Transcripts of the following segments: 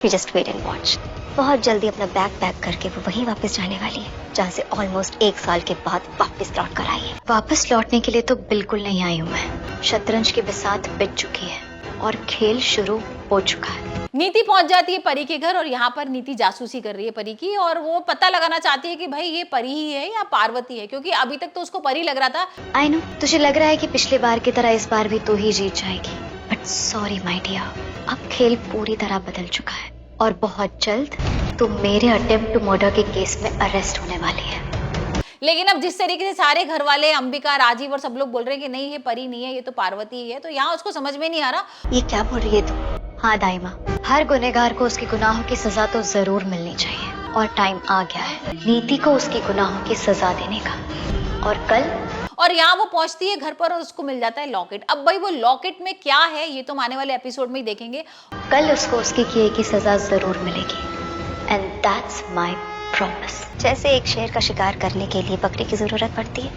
You just wait and watch. बहुत जल्दी अपना बैग पैक करके वो वहीं वापस जाने वाली है जहाँ से ऑलमोस्ट 1 साल के बाद वापस लौट कर आई है। वापस लौटने के लिए तो बिल्कुल नहीं आई हूँ मैं। शतरंज की बिसात बिछ चुकी है और खेल शुरू हो चुका है। नीति पहुंच जाती है परी के घर और यहाँ पर नीति जासूसी कर रही है परी की, और वो पता लगाना चाहती है कि भाई ये परी ही है या पार्वती है, क्योंकि अभी तक तो उसको परी लग रहा था। आई नो, तुझे लग रहा है कि पिछली बार की तरह इस बार भी तू ही जीत जाएगी, बट सॉरी माय डियर, अब खेल पूरी तरह बदल चुका है और बहुत जल्द तू मेरे अटेम्प्ट टू मर्डर के केस में अरेस्ट होने वाली है। लेकिन अब जिस तरीके से सारे घर वाले, अंबिका, राजीव और सब लोग बोल रहे हैं कि नहीं ये परी नहीं है, ये तो पार्वती ही है, तो यहाँ उसको समझ में नहीं आ रहा ये क्या बोल रही है तू? हाँ दाइमा, हर गुनहगार को उसके गुनाहों की सजा तो जरूर मिलनी चाहिए और टाइम आ गया है नीति को उसके गुनाहों की सजा देने का। और कल और यहाँ वो पहुंचती है घर पर और उसको मिल जाता है लॉकेट। अब भाई वो लॉकेट में क्या है ये तो हम आने वाले एपिसोड में ही देखेंगे। कल उसको उसके किए की सजा जरूर मिलेगी एंड दैट्स माय प्रॉमिस। जैसे एक शेर का शिकार करने के लिए बकरी की जरूरत पड़ती है,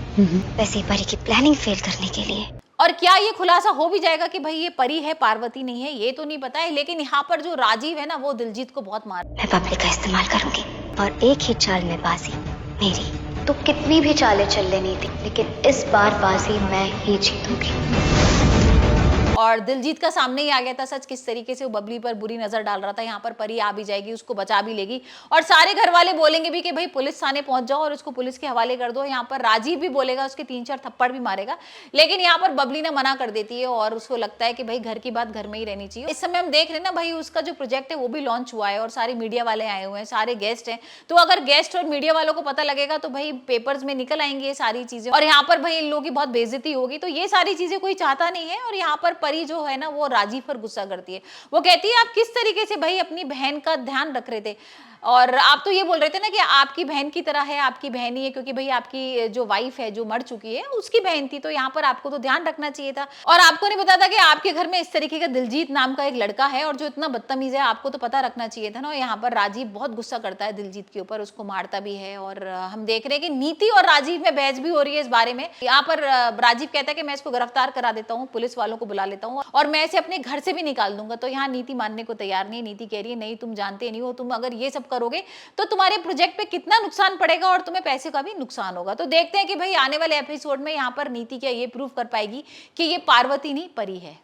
वैसे ही परी की प्लानिंग फेल करने के लिए। और क्या ये खुलासा हो भी जाएगा कि भाई ये परी है पार्वती नहीं है, ये तो नहीं पता है, लेकिन यहाँ पर जो राजीव है ना वो दिलजीत को बहुत मार। मैं पब्लिक का इस्तेमाल करूंगी और एक ही चाल में बाजी मेरी। तो कितनी भी चालें चल लेनी थी, लेकिन इस बार बाजी मैं ही जीतूंगी। और दिलजीत का सामने ही आ गया था सच, किस तरीके से वो बबली पर बुरी नजर डाल रहा था। यहाँ पर परी आ भी जाएगी, उसको बचा भी लेगी और सारे घर वाले बोलेंगे भी कि भाई पुलिस थाने पहुंच जाओ और उसको पुलिस के हवाले कर दो। यहाँ पर राजीव भी बोलेगा, उसके 3-4 थप्पड़ भी मारेगा, लेकिन यहाँ पर बबली ने मना कर देती है और उसको लगता है कि भाई घर की बात घर में ही रहनी चाहिए। इस समय हम देख रहे हैं ना भाई उसका जो प्रोजेक्ट है वो भी लॉन्च हुआ है और सारे मीडिया वाले आए हुए हैं, सारे गेस्ट हैं। तो अगर गेस्ट और मीडिया वालों को पता लगेगा तो भाई पेपर्स में निकल आएंगे ये सारी चीजें और यहाँ पर भाई इन लोगों की बहुत बेइज्जती होगी। तो ये सारी चीजें कोई चाहता नहीं है। और यहाँ पर परी जो है ना वो राजीव पर गुस्सा करती है। वो कहती है आप किस तरीके से भाई अपनी बहन का ध्यान रख रहे थे, और आप तो ये बोल रहे थे ना कि आपकी बहन की तरह है, आपकी बहन ही है, क्योंकि भाई आपकी जो वाइफ है जो मर चुकी है उसकी बहन थी, तो यहाँ पर आपको तो ध्यान रखना चाहिए था। और आपको नहीं पता था कि आपके घर में इस तरीके का दिलजीत नाम का एक लड़का है और जो इतना बदतमीज है, आपको तो पता रखना चाहिए था ना। यहाँ पर राजीव बहुत गुस्सा करता है दिलजीत के ऊपर, उसको मारता भी है। और हम देख रहे हैं कि नीति और राजीव में बहस भी हो रही है इस बारे में। यहाँ पर राजीव कहता है कि मैं इसको गिरफ्तार करा देता हूँ, पुलिस वालों को बुला लेता हूँ और मैं इसे अपने घर से भी निकाल दूंगा। तो यहाँ नीति मानने को तैयार नहीं। नीति कह रही है नहीं, तुम जानते नहीं हो, तुम अगर ये सब करोगे तो तुम्हारे प्रोजेक्ट पे कितना नुकसान पड़ेगा और तुम्हें पैसे का भी नुकसान होगा। तो देखते हैं कि भाई आने वाले एपिसोड में यहाँ पर नीति क्या ये प्रूव कर पाएगी कि ये पार्वती नहीं परी है।